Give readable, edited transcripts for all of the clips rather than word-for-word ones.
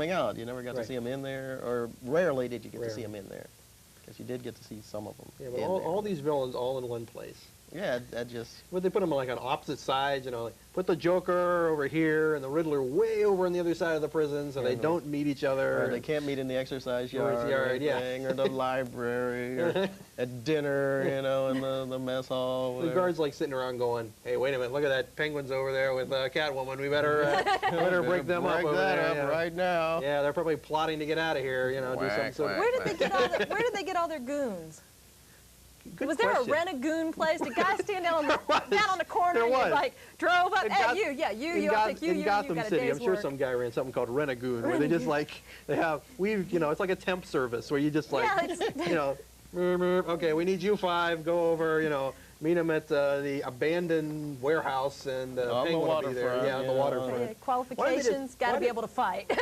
coming out. You never got to see them in there, or rarely did you get to see them in there. Because you did get to see some of them. Yeah, but all these villains all in one place. Yeah, that just... Would they put them like on opposite sides, you know, like put the Joker over here and the Riddler way over on the other side of the prison so they don't meet each other. Or they can't meet in the exercise yard or the library, or at dinner, you know, in the mess hall. The guards like sitting around going, hey, wait a minute, look at that penguin's over there with Catwoman. We better break them up over there. Right now. Yeah, they're probably plotting to get out of here, you know, do something. So where did they get all their goons? Was there a rent-a-goon place? Did guys stand down on the corner and you like drove up? Hey, I'll take you. In Gotham City, I'm sure some guy ran something called rent-a-goon, where they just like it's like a temp service where you just like okay, we need you 5, go over, you know, meet them at the abandoned warehouse and Penguin will be there. Yeah, on the waterfront. Qualifications, got to be able to fight.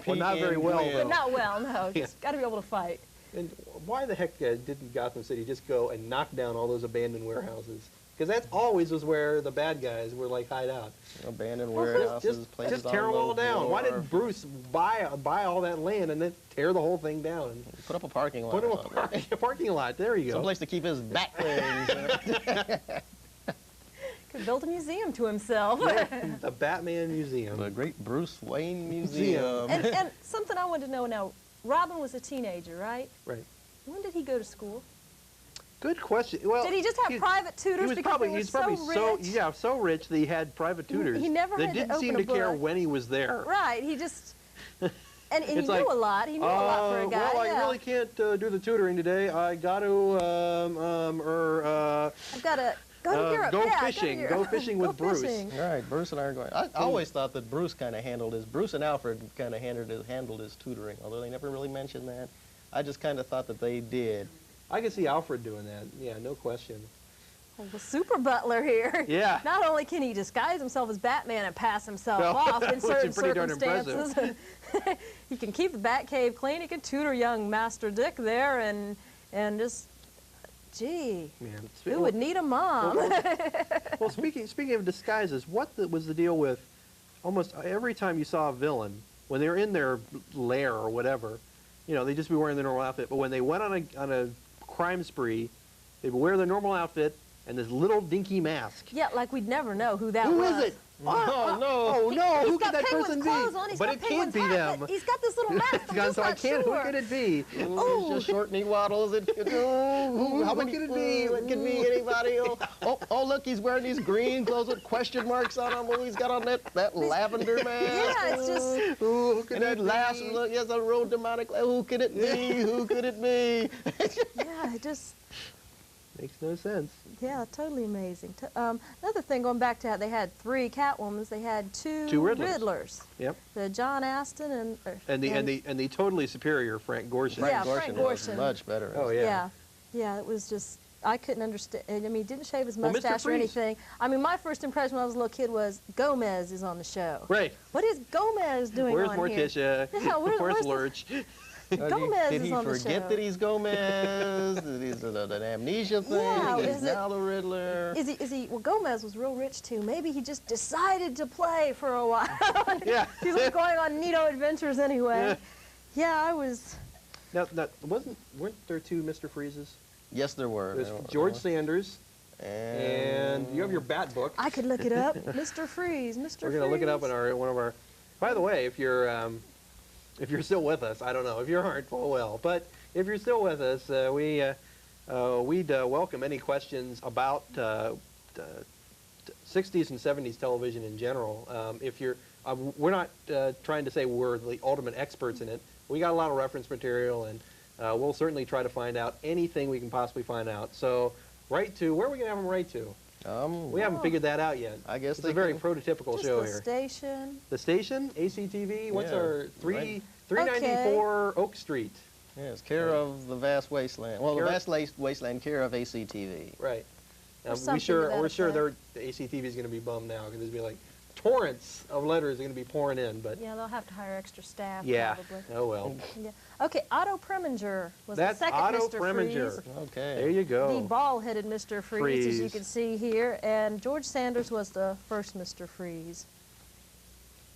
Well, not very well. But not well, no. Just got to be able to fight. And why the heck didn't Gotham City just go and knock down all those abandoned warehouses? Because that always was where the bad guys were like hide out. Abandoned warehouses, places just tear them all down. Why did Bruce buy all that land and then tear the whole thing down? Put up a parking lot. Put up a parking lot. There you go. Someplace to keep his bat wings. Could build a museum to himself. The Batman Museum. The Great Bruce Wayne Museum. And something I wanted to know now. Robin was a teenager, right? Right. When did he go to school? Good question. Well, did he just have private tutors he was probably so rich that he had private tutors. He never had to open a book. They didn't seem to care when he was there. Right. He just and he knew a lot. He knew a lot for a guy. Well, I really can't do the tutoring today. I got to I've got to go to Europe. Go fishing. Go fishing with Bruce. All right, Bruce and I are going. I always thought that Bruce kind of handled Bruce and Alfred kind of handled his tutoring, although they never really mentioned that. I just kind of thought that they did. I can see Alfred doing that. Yeah, no question. Well, the super butler here. Yeah. Not only can he disguise himself as Batman and pass himself off in certain circumstances, he can keep the Batcave clean. He can tutor young Master Dick there and just. Gee, who would need a mom? Well, speaking of disguises, what was the deal with almost every time you saw a villain, when they were in their lair or whatever, you know, they'd just be wearing their normal outfit, but when they went on a crime spree, they would wear their normal outfit and this little dinky mask. Yeah, like we'd never know who that was. Who is it? Oh, no. Who could that person be? But it can't be them. He's got this little mask. So I can't. Who could it be? Oh, just short knee waddles. How many could it be? It could be anybody. Oh, look, he's wearing these green clothes with question marks on them. Oh, he's got on that lavender mask. Yeah, it's just. Who could that be? Look, yes, a real demonic. Who could it be? Who could it be? Yeah, it just. Makes no sense. Yeah, totally amazing. Another thing, going back to how they had 3 Catwomans, they had two Riddlers. Yep. The John Aston and the totally superior Frank Gorshin. Frank Gorshin was much better. Oh yeah. Yeah, it was just I couldn't understand. I mean, he didn't shave his mustache or anything. I mean, my first impression when I was a little kid was Gomez is on the show. Right. What is Gomez doing on here? Morticia? Yeah, where's Lurch? Gomez did is he on the show. forget that he's Gomez? Is it an amnesia thing? Yeah, He's now the Riddler. Is he? Well, Gomez was real rich too. Maybe he just decided to play for a while. Yeah. He's like going on neato adventures anyway. Yeah, I was. Now, weren't there 2 Mr. Freezes? Yes, there were. There's George Sanders. And you have your Bat book. I could look it up. Mr. Freeze, Mr. Freeze. We're going to look it up in one of our. By the way, if you're still with us, I don't know if you aren't, full well, but if you're still with us, we'd welcome any questions about 60s and 70s television in general. We're not trying to say we're the ultimate experts in it. We got a lot of reference material, and we'll certainly try to find out anything we can possibly find out. So, where are we going to have them write to? We haven't figured that out yet. I guess it's a very prototypical show here. The station. The station, ACTV. What's our 394 Oak Street? Yes, care of the Vast Wasteland. Well, the Vast Wasteland, care of ACTV. Right. Now, we're sure the ACTV is going to be bummed now because there's going to be like torrents of letters are going to be pouring in. But yeah, they'll have to hire extra staff. Yeah. Probably. Oh well. Yeah. Okay, Otto Preminger was That's the second Otto Mr. Preminger. Freeze. Okay. There you go. The bald-headed Mr. Freeze, as you can see here, and George Sanders was the first Mr. Freeze.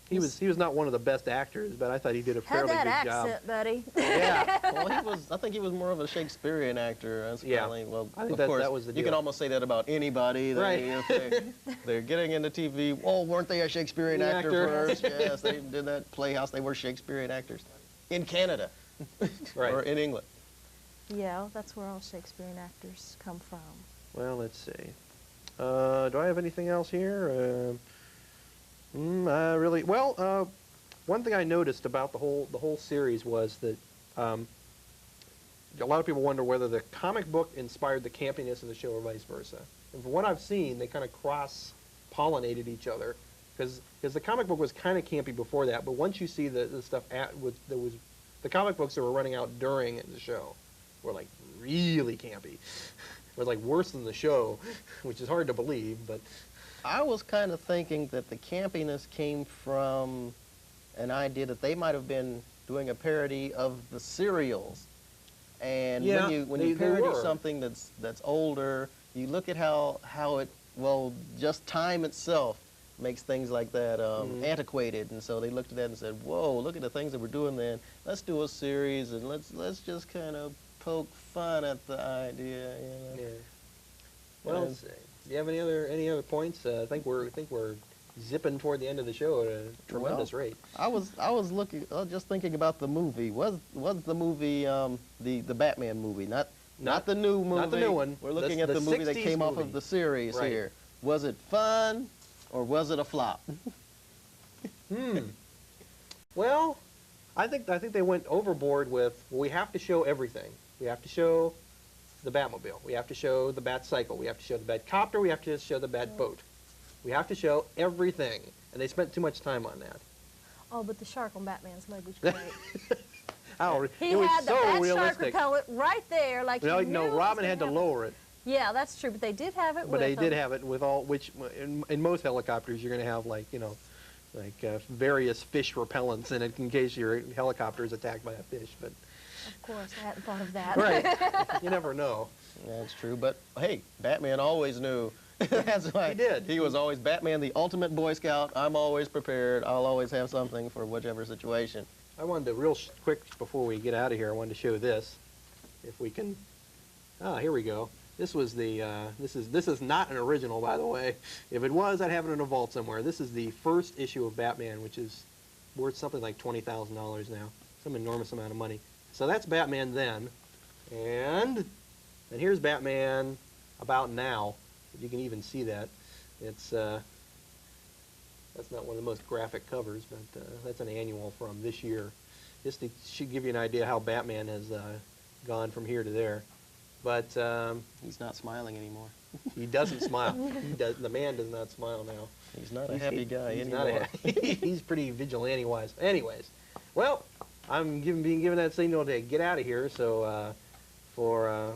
He was not one of the best actors, but I thought he did a Had fairly good that job. accent, buddy. Yeah. Well, I think he was more of a Shakespearean actor. That's Yeah. probably, well, I think of that course, was the you can deal. almost say that about anybody. Right. If they're getting into TV. Oh, weren't they a Shakespearean actor first? Yes, they did that Playhouse. They were Shakespearean actors in Canada, Right. or in England. Yeah, that's where all Shakespearean actors come from. Well, let's see. Do I have anything else here? Really? Well, one thing I noticed about the whole series was that a lot of people wonder whether the comic book inspired the campiness of the show or vice versa. And from what I've seen, they kind of cross-pollinated each other, because the comic book was kind of campy before that, but once you see the stuff the comic books that were running out during the show were like really campy. It was like worse than the show, which is hard to believe, but I was kind of thinking that the campiness came from an idea that they might have been doing a parody of the serials. And Yeah, when they you parody were. something that's older, you look at how it, well, just time itself makes things like that antiquated. And so they looked at that and said, whoa, look at the things that we're doing then. Let's do a series and let's just kind of poke fun at the idea. You know? yeah. Well, let's see. Do you have any other points? I think we're zipping toward the end of the show at a tremendous rate. I was just thinking about the movie. Was the movie the Batman movie? Not the new movie. Not the new one. We're looking The at the movie that 60s came off movie. of the series Right. here. Was it fun or was it a flop? Well, I think they went overboard with, well, we have to show everything. We have to show the Batmobile. We have to show the Batcycle. We have to show the Batcopter. We have to show the Batboat. We have to show everything. And they spent too much time on that. Oh, but the shark on Batman's leg was great. Oh, He it was had the so bat shark realistic. repellent right there, like No, he knew no, it was Robin gonna had to happen. lower it. Yeah, that's true, but they did have it But with they did them. have it with all, which in most helicopters you're going to have like, various fish repellents in it in case your helicopter is attacked by a fish. But Of course, I hadn't thought of that. right, you never know. That's true. But hey, Batman always knew. That's why He did. He was always Batman, the ultimate Boy Scout. I'm always prepared. I'll always have something for whichever situation. I wanted to quick before we get out of here. I wanted to show this, if we can. Ah, here we go. This was the. This is not an original, by the way. If it was, I'd have it in a vault somewhere. This is the first issue of Batman, which is worth something like $20,000 now, some enormous amount of money. So that's Batman then, and here's Batman about now. If you can even see that, it's. That's not one of the most graphic covers, but that's an annual from this year. Just should give you an idea how Batman has gone from here to there. But He's not smiling anymore. he doesn't smile. The man does not smile now. He's not a happy guy he's anymore. He's pretty vigilante-wise. Anyways, well, I'm being given that signal to get out of here. So for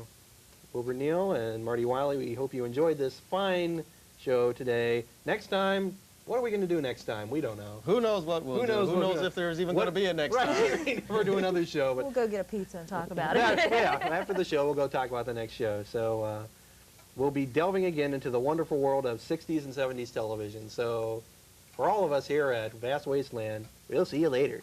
Wilbur Neal and Marty Wiley, we hope you enjoyed this fine show today. Next time, what are we going to do next time? We don't know. Who knows what we'll do? Who knows if there's even going to be a next time? Right, we'll do another show. But We'll go get a pizza and talk about it. yeah, after the show, we'll go talk about the next show. So we'll be delving again into the wonderful world of 60s and 70s television. So for all of us here at Vast Wasteland, we'll see you later.